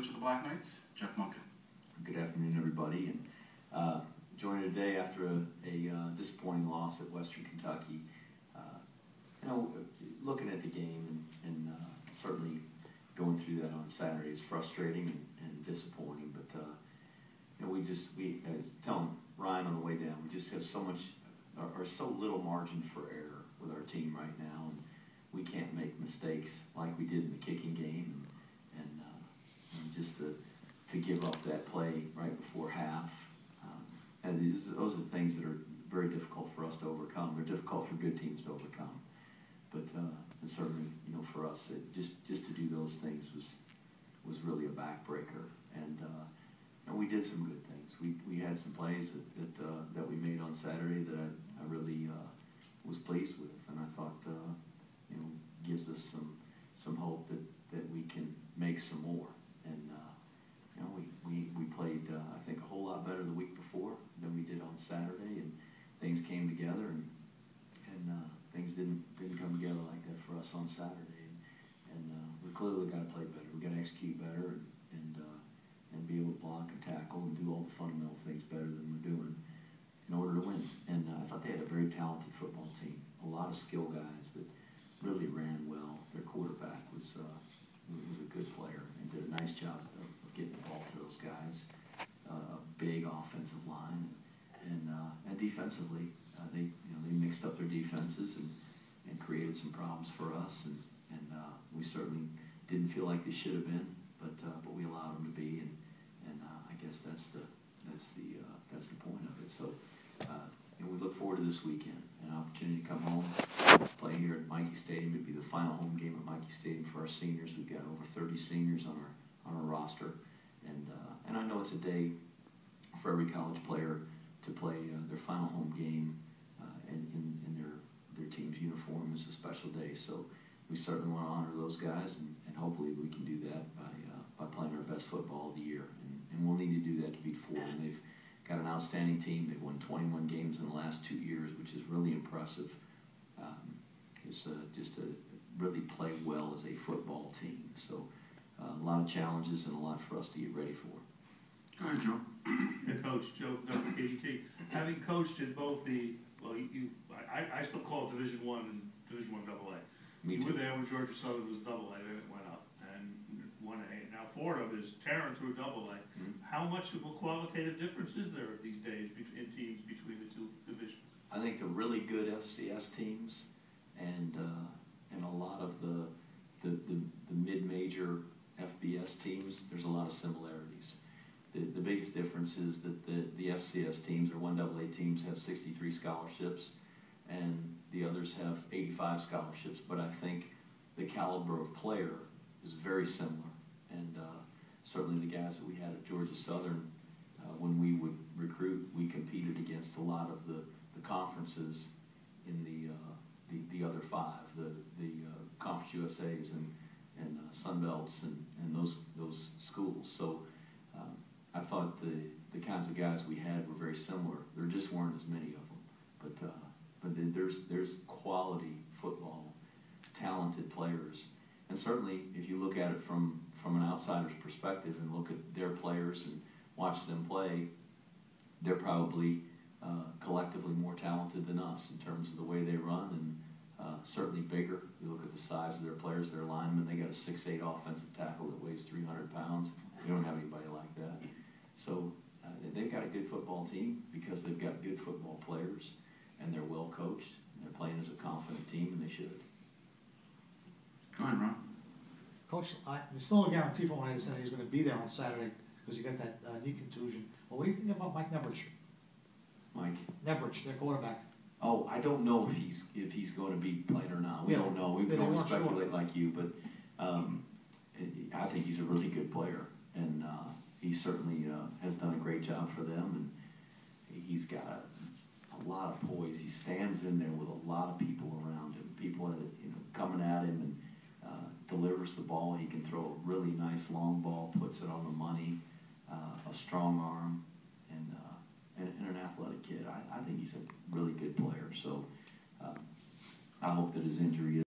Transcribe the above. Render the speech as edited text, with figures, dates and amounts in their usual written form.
coach of the Black Knights, Jeff Monken. Good afternoon, everybody. And joining today after a disappointing loss at Western Kentucky. Looking at the game and certainly going through that on Saturday is frustrating and disappointing. But we as telling Ryan on the way down, we just have so much or so little margin for error with our team right now, and we can't make mistakes like we did in the kicking game, and just to give up that play right before half. And those are the things that are very difficult for us to overcome. They're difficult for good teams to overcome. But certainly, for us, just to do those things was really a backbreaker. And we did some good things. We had some plays that we made on Saturday that I really was pleased with, and I thought gives us some hope that we can make some more. And we played I think a whole lot better the week before than we did on Saturday, and things came together, and things didn't come together like that for us on Saturday. And we clearly got to play better. We got to execute better and be able to block and tackle and do all the fundamental things better than we're doing in order to win. And I thought they had a very talented football team, a lot of skill guys that really ran well. Their quarterback was a good player and did a nice job of getting the ball to those guys. A big offensive line, and defensively, they mixed up their defenses and created some problems for us, and we certainly didn't feel like they should have been, but we allowed them to be, and I guess that's the point of it. So we look forward to this weekend, an opportunity to come home, play here at Michie Stadium. It'd be the final home game at Michie Stadium for our seniors. We've got over 30 seniors on our roster, and I know it's a day for every college player to play their final home game in their team's uniform. Is a special day, so we certainly want to honor those guys, and hopefully we can do that by playing our best football of the year, and we'll need to do that to beat Fordham. They've got an outstanding team. They've won 21 games in the last 2 years, which is really impressive. Just to really play well as a football team. So a lot of challenges and a lot for us to get ready for. Go ahead, Joe. Head coach Joe KDT, having coached in both I still call it Division I and Division I AA. Me You too. were there when Georgia Southern was AA, then it went up, and 1A. Now Fordham is tearing through AA. How much of a qualitative difference is there these days in teams between the two divisions? I think the really good FCS teams and a lot of the mid-major FBS teams, there's a lot of similarities. The biggest difference is that the FCS teams, or 1AA teams, have 63 scholarships, and the others have 85 scholarships. But I think the caliber of player is very similar, and certainly the guys that we had at Georgia Southern, when we would recruit, we competed against a lot of the conferences in the other five, the Conference USAs and Sun Belts and those schools. So I thought the kinds of guys we had were very similar. There just weren't as many of them, but there's quality football, talented players, and certainly if you look at it from an outsider's perspective and look at their players and watch them play, they're probably collectively more talented than us in terms of the way they run, and certainly bigger. You look at the size of their players, their linemen. They got a 6'8" offensive tackle that weighs 300 pounds. We don't have anybody like that. So they've got a good football team because they've got good football players, and they're well coached, and they're playing as a confident team, and they should. Go ahead, Ron. Coach, there's still a guarantee from what I understand he's going to be there on Saturday because he got that knee contusion. Well, what do you think about Mike Nebrich? Mike? Nebrich, their quarterback. Oh, I don't know if he's going to be playing or not. We don't know. We don't speculate like you, but I think he's a really good player, and he certainly has done a great job for them, and he's got a lot of poise. He stands in there with a lot of people around him, people coming at him, and delivers the ball. He can throw a really nice long ball, puts it on the money, a strong arm, and an athletic kid. I think he's a really good player. So I hope that his injury